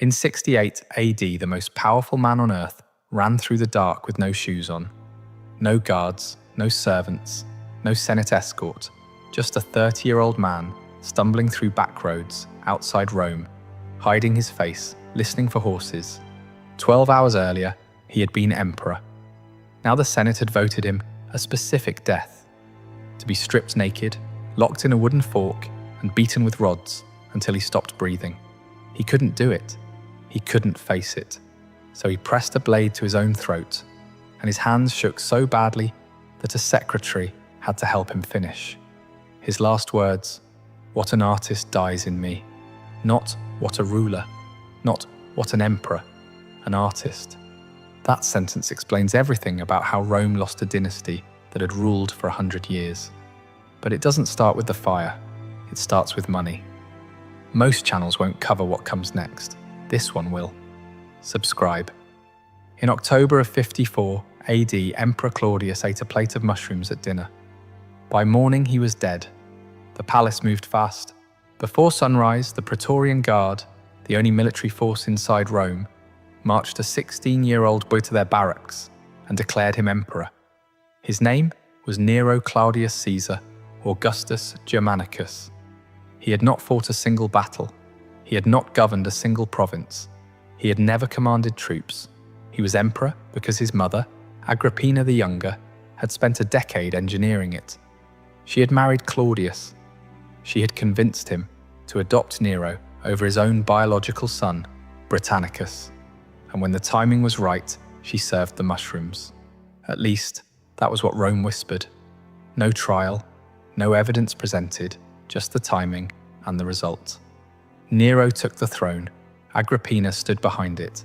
In 68 AD, the most powerful man on earth ran through the dark with no shoes on. No guards, no servants, no Senate escort, just a 30-year-old man stumbling through back roads outside Rome, hiding his face, listening for horses. 12 hours earlier, he had been emperor. Now the Senate had voted him a specific death: to be stripped naked, locked in a wooden fork, and beaten with rods until he stopped breathing. He couldn't do it. He couldn't face it. So he pressed a blade to his own throat, and his hands shook so badly that a secretary had to help him finish. His last words: "What an artist dies in me." Not "what a ruler," not "what an emperor," an artist. That sentence explains everything about how Rome lost a dynasty that had ruled for 100 years. But it doesn't start with the fire, it starts with money. Most channels won't cover what comes next. This one will. Subscribe. In October of 54 AD, Emperor Claudius ate a plate of mushrooms at dinner. By morning, he was dead. The palace moved fast. Before sunrise, the Praetorian Guard, the only military force inside Rome, marched a 16-year-old boy to their barracks and declared him emperor. His name was Nero Claudius Caesar Augustus Germanicus. He had not fought a single battle. He had not governed a single province. He had never commanded troops. He was emperor because his mother, Agrippina the Younger, had spent a decade engineering it. She had married Claudius. She had convinced him to adopt Nero over his own biological son, Britannicus. And when the timing was right, she served the mushrooms. At least, that was what Rome whispered. No trial, no evidence presented, just the timing and the result. Nero took the throne. Agrippina stood behind it.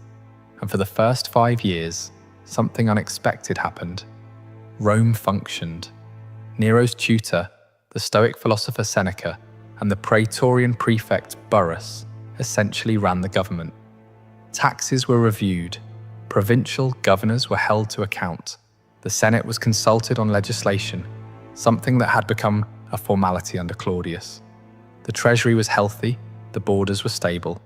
And for the first 5 years, something unexpected happened. Rome functioned. Nero's tutor, the Stoic philosopher Seneca, and the Praetorian prefect Burrus essentially ran the government. Taxes were reviewed. Provincial governors were held to account. The Senate was consulted on legislation, something that had become a formality under Claudius. The treasury was healthy, the borders were stable.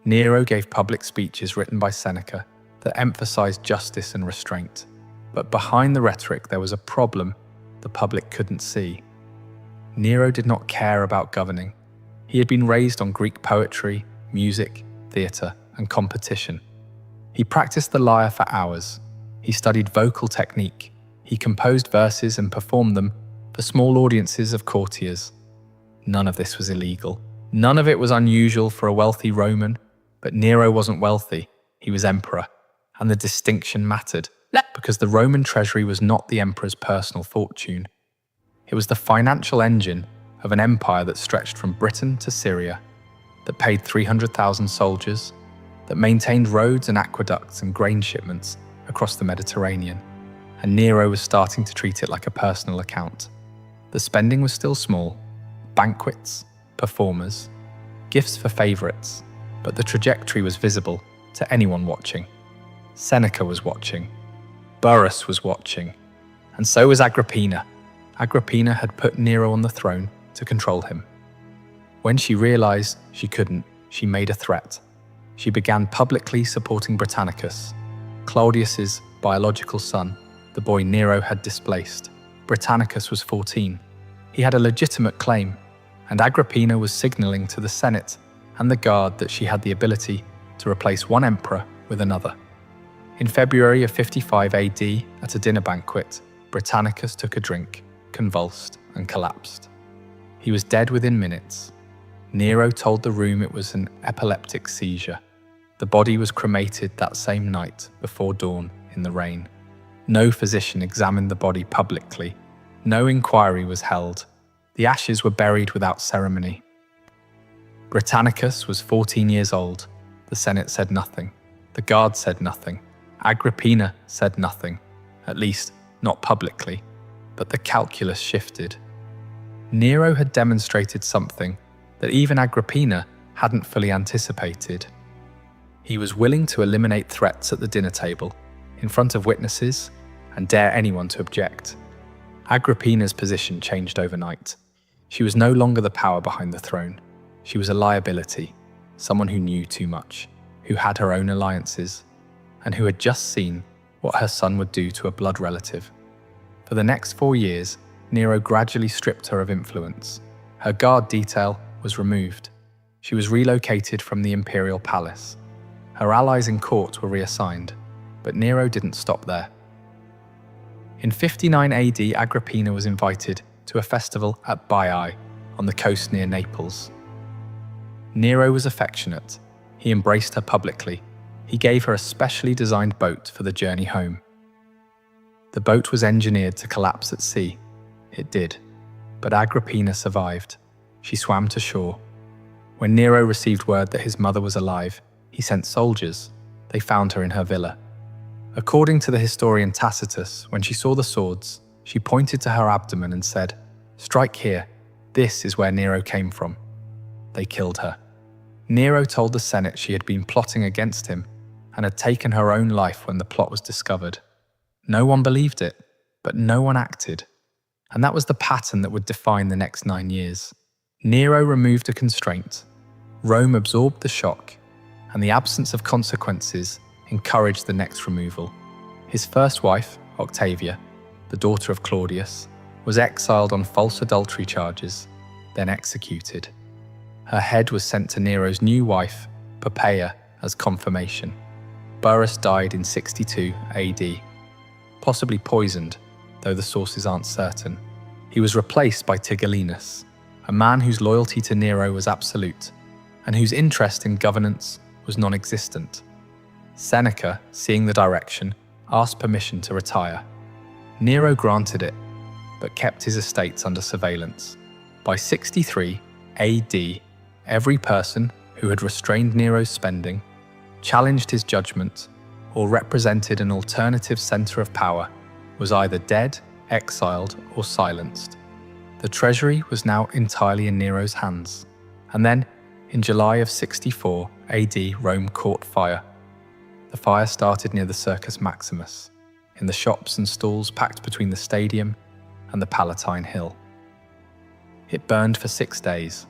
Nero gave public speeches written by Seneca that emphasized justice and restraint. But behind the rhetoric there was a problem the public couldn't see. Nero did not care about governing. He had been raised on Greek poetry, music, theatre, and competition. He practiced the lyre for hours. He studied vocal technique. He composed verses and performed them for small audiences of courtiers. None of this was illegal. None of it was unusual for a wealthy Roman, but Nero wasn't wealthy. He was emperor, and the distinction mattered, because the Roman treasury was not the emperor's personal fortune. It was the financial engine of an empire that stretched from Britain to Syria, that paid 300,000 soldiers, that maintained roads and aqueducts and grain shipments across the Mediterranean, and Nero was starting to treat it like a personal account. The spending was still small: banquets, performers, gifts for favorites, but the trajectory was visible to anyone watching. Seneca was watching. Burrus was watching. And so was Agrippina. Agrippina had put Nero on the throne to control him. When she realized she couldn't, she made a threat. She began publicly supporting Britannicus, Claudius's biological son, the boy Nero had displaced. Britannicus was 14. He had a legitimate claim, and Agrippina was signaling to the Senate and the Guard that she had the ability to replace one emperor with another. In February of 55 AD, at a dinner banquet, Britannicus took a drink, convulsed, and collapsed. He was dead within minutes. Nero told the room it was an epileptic seizure. The body was cremated that same night before dawn in the rain. No physician examined the body publicly. No inquiry was held. The ashes were buried without ceremony. Britannicus was 14 years old. The Senate said nothing. The Guard said nothing. Agrippina said nothing, at least not publicly. But the calculus shifted. Nero had demonstrated something that even Agrippina hadn't fully anticipated. He was willing to eliminate threats at the dinner table, in front of witnesses, and dare anyone to object. Agrippina's position changed overnight. She was no longer the power behind the throne. She was a liability, someone who knew too much. who had her own alliances, and who had just seen what her son would do to a blood relative. For the next 4 years, Nero gradually stripped her of influence. Her guard detail was removed. She was relocated from the imperial palace. Her allies in court were reassigned, but Nero didn't stop there. In 59 AD, Agrippina was invited to a festival at Baiae on the coast near Naples. Nero was affectionate. He embraced her publicly. He gave her a specially designed boat for the journey home. The boat was engineered to collapse at sea. It did, but Agrippina survived. She swam to shore. When Nero received word that his mother was alive, he sent soldiers. They found her in her villa. According to the historian Tacitus, when she saw the swords, she pointed to her abdomen and said, "Strike here. This is where Nero came from." They killed her. Nero told the Senate she had been plotting against him and had taken her own life when the plot was discovered. No one believed it, but no one acted. And that was the pattern that would define the next 9 years. Nero removed a constraint. Rome absorbed the shock, and the absence of consequences encouraged the next removal. His first wife, Octavia, the daughter of Claudius, was exiled on false adultery charges, then executed. Her head was sent to Nero's new wife, Poppaea, as confirmation. Burrus died in 62 AD, possibly poisoned, though the sources aren't certain. He was replaced by Tigellinus, a man whose loyalty to Nero was absolute, and whose interest in governance was non-existent. Seneca, seeing the direction, asked permission to retire. Nero granted it, but kept his estates under surveillance. By 63 AD, every person who had restrained Nero's spending, challenged his judgment, or represented an alternative center of power was either dead, exiled, or silenced. The treasury was now entirely in Nero's hands. And then, in July of 64 AD, Rome caught fire. The fire started near the Circus Maximus, in the shops and stalls packed between the stadium and the Palatine Hill. It burned for 6 days.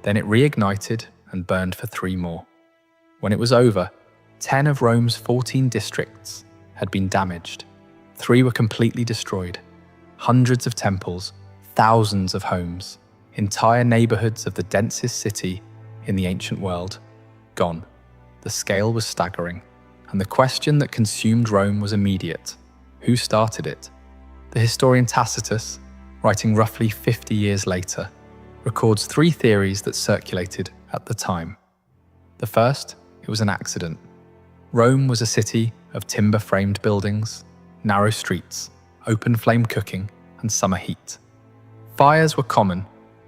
Then it reignited and burned for 3 more. When it was over, 10 of Rome's 14 districts had been damaged. 3 were completely destroyed. Hundreds of temples, thousands of homes, entire neighborhoods of the densest city in the ancient world, gone. The scale was staggering, and the question that consumed Rome was immediate. Who started it? The historian Tacitus, writing roughly 50 years later, records 3 theories that circulated at the time. The first, it was an accident. Rome was a city of timber-framed buildings, narrow streets, open flame cooking, and summer heat. Fires were common.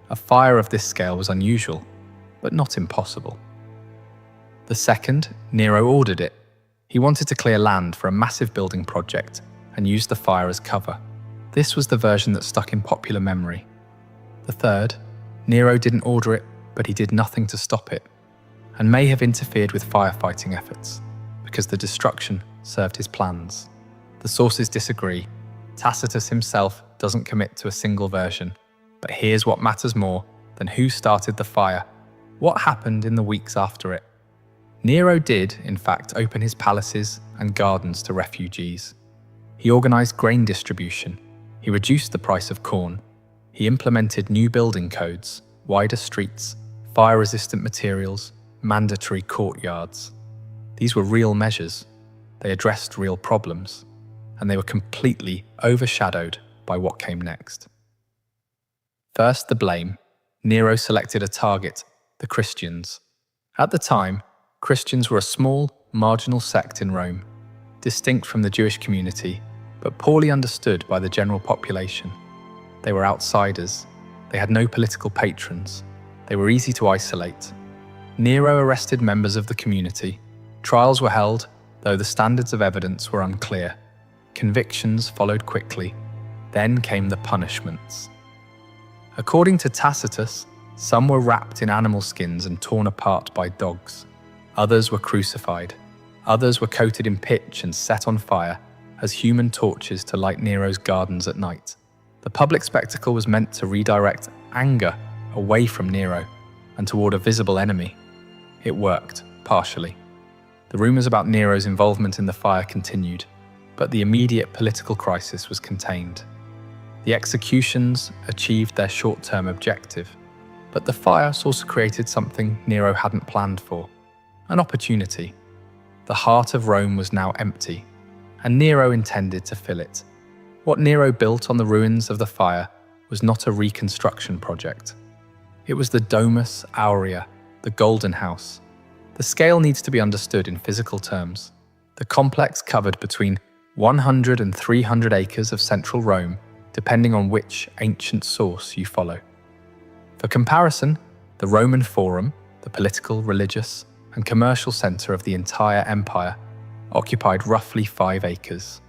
A fire of this scale was unusual, but not impossible. The second, Nero ordered it. He wanted to clear land for a massive building project and used the fire as cover. This was the version that stuck in popular memory. The third, Nero didn't order it, but he did nothing to stop it, and may have interfered with firefighting efforts, because the destruction served his plans. The sources disagree. Tacitus himself doesn't commit to a single version, but here's what matters more than who started the fire: what happened in the weeks after it. Nero did, in fact, open his palaces and gardens to refugees. He organized grain distribution. He reduced the price of corn. He implemented new building codes, wider streets, fire-resistant materials, mandatory courtyards. These were real measures. They addressed real problems, and they were completely overshadowed by what came next. First, the blame. Nero selected a target: the Christians. At the time, Christians were a small, marginal sect in Rome, distinct from the Jewish community, but poorly understood by the general population. They were outsiders. They had no political patrons. They were easy to isolate. Nero arrested members of the community. Trials were held, though the standards of evidence were unclear. Convictions followed quickly. Then came the punishments. According to Tacitus, some were wrapped in animal skins and torn apart by dogs. Others were crucified. Others were coated in pitch and set on fire as human torches to light Nero's gardens at night. The public spectacle was meant to redirect anger away from Nero and toward a visible enemy. It worked, partially. The rumours about Nero's involvement in the fire continued, but the immediate political crisis was contained. The executions achieved their short-term objective, but the fire also created something Nero hadn't planned for: an opportunity. The heart of Rome was now empty, and Nero intended to fill it. What Nero built on the ruins of the fire was not a reconstruction project. It was the Domus Aurea, the Golden House. The scale needs to be understood in physical terms. The complex covered between 100 and 300 acres of central Rome, depending on which ancient source you follow. For comparison, the Roman Forum, the political, religious, and commercial centre of the entire empire, occupied roughly 5 acres.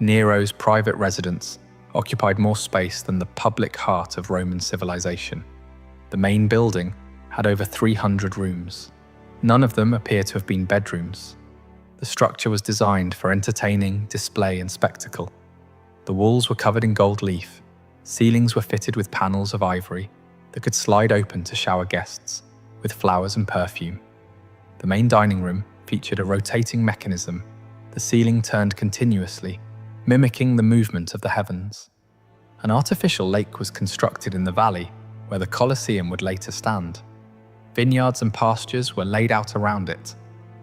Nero's private residence occupied more space than the public heart of Roman civilization. The main building had over 300 rooms. None of them appear to have been bedrooms. The structure was designed for entertaining, display, and spectacle. The walls were covered in gold leaf. Ceilings were fitted with panels of ivory that could slide open to shower guests with flowers and perfume. The main dining room featured a rotating mechanism. The ceiling turned continuously, mimicking the movement of the heavens. An artificial lake was constructed in the valley where the Colosseum would later stand. Vineyards and pastures were laid out around it,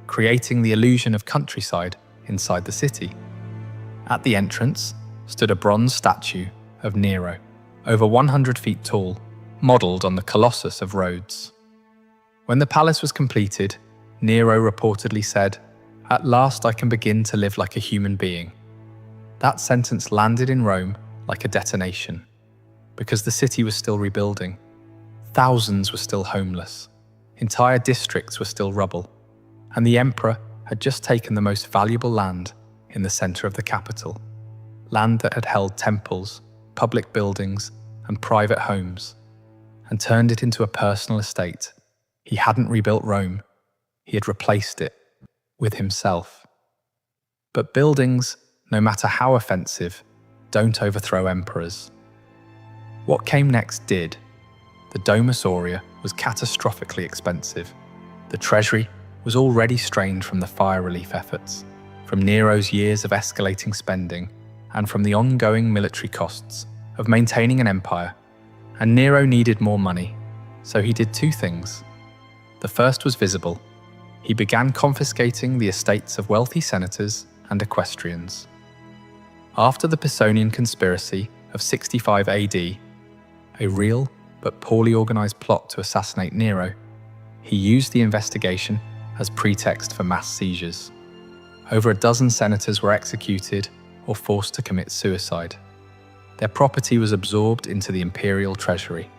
creating the illusion of countryside inside the city. At the entrance stood a bronze statue of Nero, over 100 feet tall, modelled on the Colossus of Rhodes. When the palace was completed, Nero reportedly said, "At last I can begin to live like a human being." That sentence landed in Rome like a detonation, because the city was still rebuilding. Thousands were still homeless. Entire districts were still rubble. And the emperor had just taken the most valuable land in the centre of the capital, land that had held temples, public buildings, and private homes, and turned it into a personal estate. He hadn't rebuilt Rome. He had replaced it with himself. But buildings, no matter how offensive, don't overthrow emperors. What came next did. The Domus Aurea was catastrophically expensive. The treasury was already strained from the fire relief efforts, from Nero's years of escalating spending, and from the ongoing military costs of maintaining an empire. And Nero needed more money, so he did 2 things. The first was visible. He began confiscating the estates of wealthy senators and equestrians. After the Pisonian conspiracy of 65 AD, a real but poorly organised plot to assassinate Nero, he used the investigation as pretext for mass seizures. Over a dozen senators were executed or forced to commit suicide. Their property was absorbed into the imperial treasury.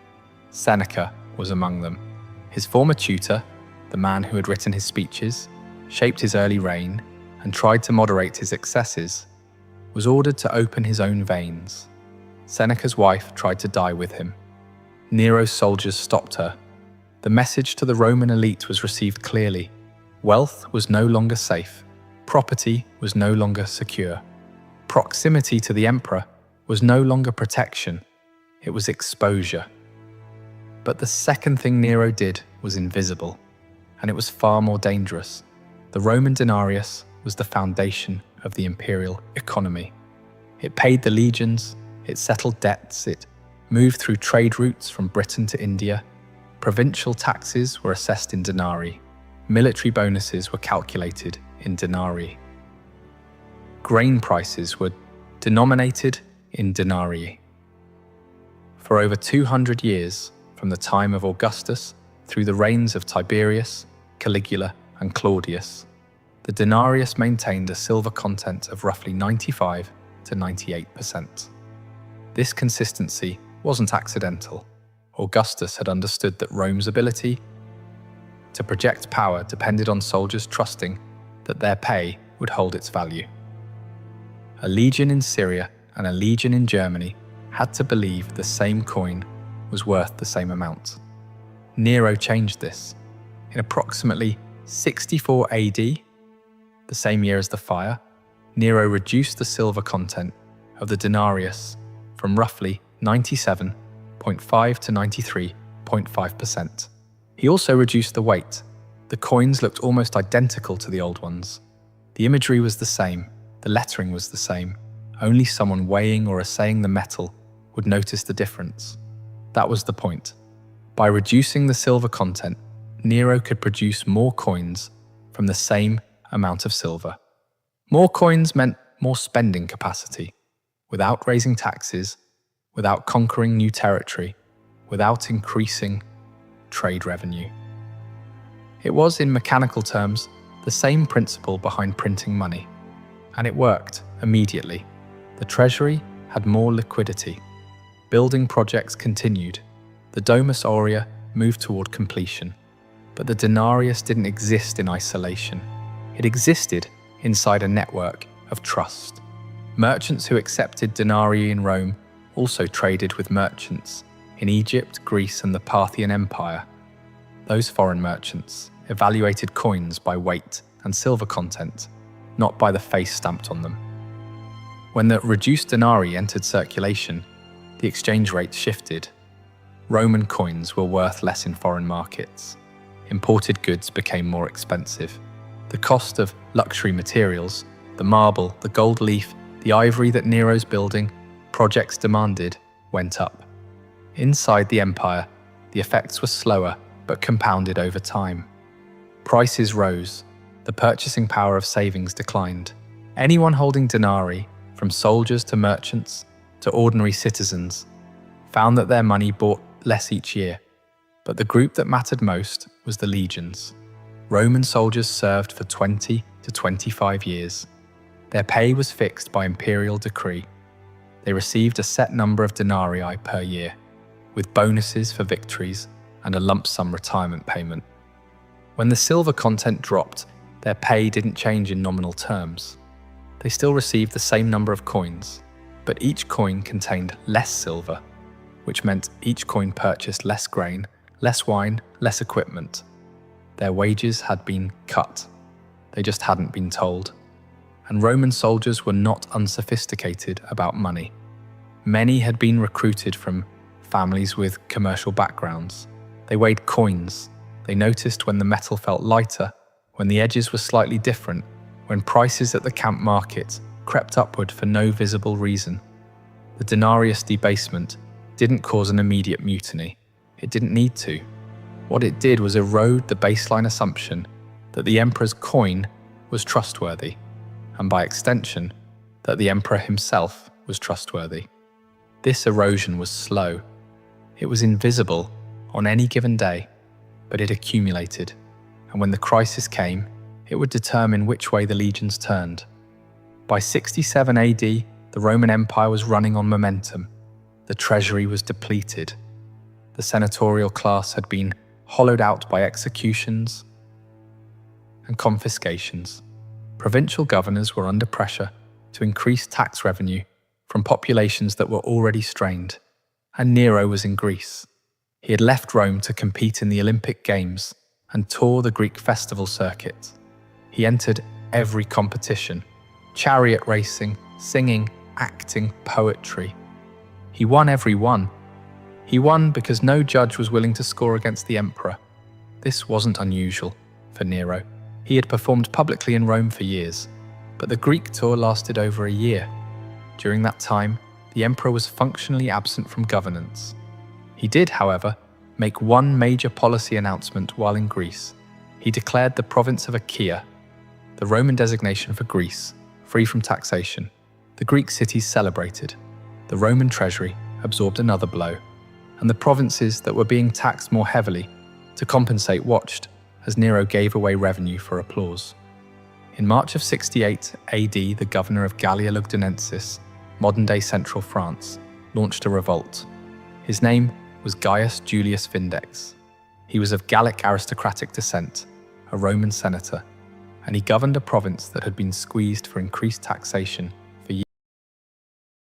Seneca was among them. His former tutor, the man who had written his speeches, shaped his early reign, and tried to moderate his excesses, was ordered to open his own veins. Seneca's wife tried to die with him. Nero's soldiers stopped her. The message to the Roman elite was received clearly. Wealth was no longer safe. Property was no longer secure. Proximity to the emperor was no longer protection. It was exposure. But the second thing Nero did was invisible, and it was far more dangerous. The Roman denarius was the foundation of the imperial economy. It paid the legions, it settled debts, it moved through trade routes from Britain to India. Provincial taxes were assessed in denarii. Military bonuses were calculated in denarii. Grain prices were denominated in denarii. For over 200 years, from the time of Augustus through the reigns of Tiberius, Caligula, and Claudius, the denarius maintained a silver content of roughly 95 to 98%. This consistency wasn't accidental. Augustus had understood that Rome's ability to project power depended on soldiers trusting that their pay would hold its value. A legion in Syria and a legion in Germany had to believe the same coin was worth the same amount. Nero changed this. In approximately 64 AD, the same year as the fire, Nero reduced the silver content of the denarius from roughly 97.5 to 93.5%. He also reduced the weight. The coins looked almost identical to the old ones. The imagery was the same, the lettering was the same. Only someone weighing or assaying the metal would notice the difference. That was the point. By reducing the silver content, Nero could produce more coins from the same amount of silver. More coins meant more spending capacity, without raising taxes, without conquering new territory, without increasing trade revenue. It was, in mechanical terms, the same principle behind printing money, and it worked immediately. The treasury had more liquidity. Building projects continued. The Domus Aurea moved toward completion. But the denarius didn't exist in isolation. It existed inside a network of trust. Merchants who accepted denarii in Rome also traded with merchants in Egypt, Greece, and the Parthian Empire. Those foreign merchants evaluated coins by weight and silver content, not by the face stamped on them. When the reduced denarii entered circulation, the exchange rate shifted. Roman coins were worth less in foreign markets. Imported goods became more expensive. The cost of luxury materials, the marble, the gold leaf, the ivory that Nero's building, projects demanded, went up. Inside the empire, the effects were slower but compounded over time. Prices rose. The purchasing power of savings declined. Anyone holding denarii, from soldiers to merchants to ordinary citizens, found that their money bought less each year. But the group that mattered most was the legions. Roman soldiers served for 20 to 25 years. Their pay was fixed by imperial decree. They received a set number of denarii per year, with bonuses for victories and a lump sum retirement payment. When the silver content dropped, their pay didn't change in nominal terms. They still received the same number of coins, but each coin contained less silver, which meant each coin purchased less grain, less wine, less equipment. Their wages had been cut. They just hadn't been told. And Roman soldiers were not unsophisticated about money. Many had been recruited from families with commercial backgrounds. They weighed coins. They noticed when the metal felt lighter, when the edges were slightly different, when prices at the camp market crept upward for no visible reason. The denarius debasement didn't cause an immediate mutiny. It didn't need to. What it did was erode the baseline assumption that the emperor's coin was trustworthy, and by extension, that the emperor himself was trustworthy. This erosion was slow. It was invisible on any given day, but it accumulated, and when the crisis came, it would determine which way the legions turned. By 67 AD, the Roman Empire was running on momentum. The treasury was depleted. The senatorial class had been hollowed out by executions and confiscations. Provincial governors were under pressure to increase tax revenue from populations that were already strained, and Nero was in Greece. He had left Rome to compete in the Olympic Games and tour the Greek festival circuit. He entered every competition: chariot racing, singing, acting, poetry. He won every one. He won because no judge was willing to score against the emperor. This wasn't unusual for Nero. He had performed publicly in Rome for years, but the Greek tour lasted over a year. During that time, the emperor was functionally absent from governance. He did, however, make one major policy announcement while in Greece. He declared the province of Achaia, the Roman designation for Greece, free from taxation. The Greek cities celebrated. The Roman treasury absorbed another blow, and the provinces that were being taxed more heavily to compensate watched as Nero gave away revenue for applause. In March of 68 AD, the governor of Gallia Lugdunensis, modern-day central France, launched a revolt. His name was Gaius Julius Vindex. He was of Gallic aristocratic descent, a Roman senator, and he governed a province that had been squeezed for increased taxation